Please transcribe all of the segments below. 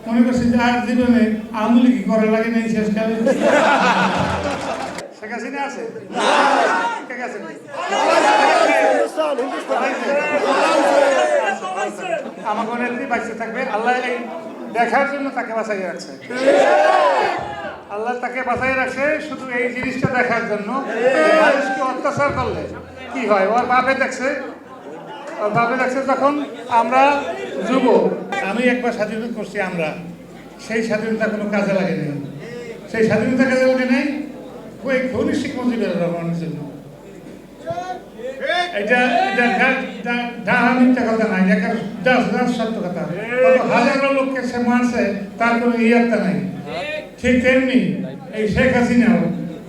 মনে করছি যে আর জীবনে আমলি কি করা লাগে নাই শেষকালে। শেখ হাসিনা আছে, ঠিক আছে, আমাকে নেত্রী বাঁচতে থাকবে। আল্লাহ এই দেখার জন্য তাকে বাঁচাই রাখছে, আল্লাহ তাকে বাঁচাই রাখছে শুধু এই জিনিসটা দেখার জন্য। মানুষকে অত্যাচার করলে কি হয়, ওর বাপে দেখছে, ওর বাপে দেখছে যখন আমরা যুব, আমি একবার স্বাধীনতা করছি, আমরা সেই স্বাধীনতা কোনো কাজে লাগে নাই, সেই স্বাধীনতা কাজে লাগে নাই ওই খনি শেখ মুজিবুর রহমানের জন্য। এটা মিথ্যা কথা নাই, সত্য কথা। হাজারো লোককে সে মারছে, তার কোনো ইয়াত্তা নাই। ঠিক তেমনি এই শেখ হাসিনাও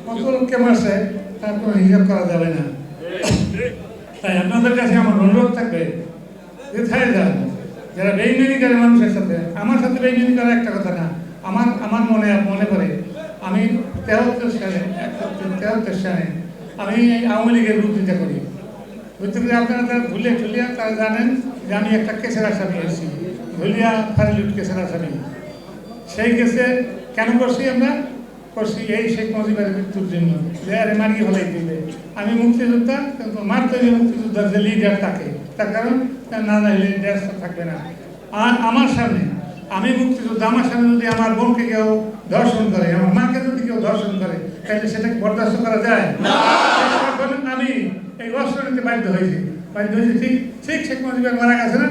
কত লোককে মারছে, তার কোনো হিসাব করা যাবে না। তাই আপনাদের কাছে আমার অনুরোধ থাকবে, কোথায় যান যারা বেইমানি করে মানুষের সাথে, আমার সাথে বেইমানি করা একটা কথা না। আমার মনে পড়ে আমি 73 সালে আমি আওয়ামী লীগের বিরোধিতা করি। আপনারা তারা ভুলিয়া তারা জানেন যে আমি একটা কেসের আসামি এসেছি, ভুলিয়া ফারিলুট কেসের আসামি। সেই কেসে কেন করছি আমরা করছি এই শেখ মুজিবের মৃত্যুর জন্য, যে আরে মারিয়ে হলাই দিবে। আমি মুক্তিযোদ্ধা, কিন্তু মারতে মুক্তিযোদ্ধার যে লিডার থাকে, তার কারণ না হলে দেশ থাকবে না। আর আমার সামনে আমি মুক্তিযোদ্ধা, আমার সামনে যদি আমার বোনকে কেউ ধর্ষণ করে, আমার মাকে যদি কেউ ধর্ষণ করে, তাহলে সেটাকে বরদাস্ত করা যায় না। আমি এই অস্ত্র নিতে বাধ্য হয়েছি। ঠিক শেখ মুজিবের মারা গেছে না,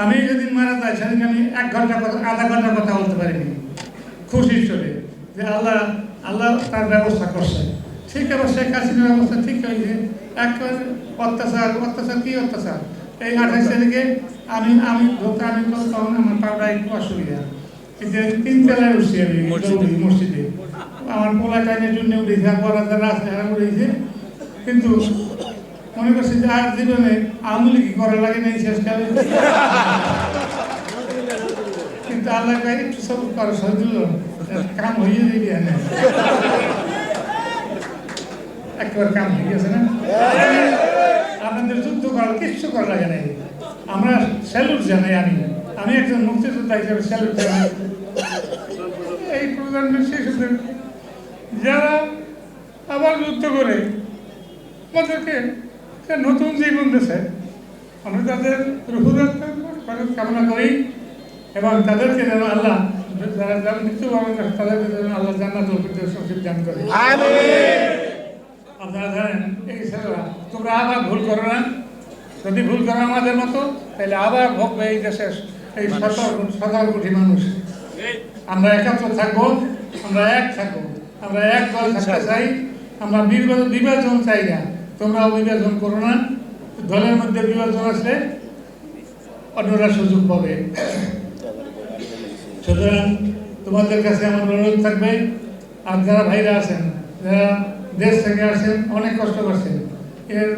আমি যেদিন মারা যাই সেদিন আমি 1 ঘন্টা কথা, আধা ঘন্টার কথা বলতে পারিনি, খুশির চলে যে আল্লাহ তার ব্যবস্থা করছে। ঠিক আবার শেখ হাসিনার ব্যবস্থা ঠিক হয়েছে। একেবারে অত্যাচার কি অত্যাচার। এই 28 তারিখে আমি তখন আমার পাওয়া একটু অসুবিধা, 3 তলায় উঠছি আমি মসজিদে, আমার পোলা টাইনের জন্য উঠেছে, রাস্তায় উঠেছে। কিন্তু মনে করছি যে আর জীবনে আমলি কি করা লাগে নাই শেষকালে। কিন্তু আল্লাহ একটু সব করা সহজ কাম হয়ে যাবে, একবার কাম হয়ে গেছে না। আপনাদের যুদ্ধ করার কিচ্ছু করা লাগে নাই, আমরা স্যালুট জানাই। আমি একজন মুক্তিযোদ্ধা হিসেবে স্যালুট জানাই এই প্রজন্মের শিশুদের যারা আবার যুদ্ধ করে আমাদেরকে নতুন জীবন দিয়েছে। আমরা তাদের রুহুর কামনা করি এবং তাদেরকে যেন আল্লাহ, যারা মৃত্যুবরণ করে তাদেরকে যেন আল্লাহ জান্নাতুল ফিরদাউস নসিব দান করে। আপনারা জানেন এই ছেলেরা, তোমরা আবার ভুল করো না। যদি ভুল করো আমাদের মতো, তাহলে আবার ভোগবে এই দেশের এই 17 কোটি মানুষ। আমরা একাত্র থাকবো, আমরা এক থাকবো, আমরা এক দল থাকতে চাই। আমরা বিভাজন চাই না, তোমরাও বিভাজন করো না। দলের মধ্যে বিভাজন আসলে অন্যরা সুযোগ পাবে। সুতরাং তোমাদের কাছে আমার অনুরোধ থাকবে, আর যারা ভাইরা আছেন, যারা দেশ থেকে আসেন, অনেক কষ্ট করছেন, এর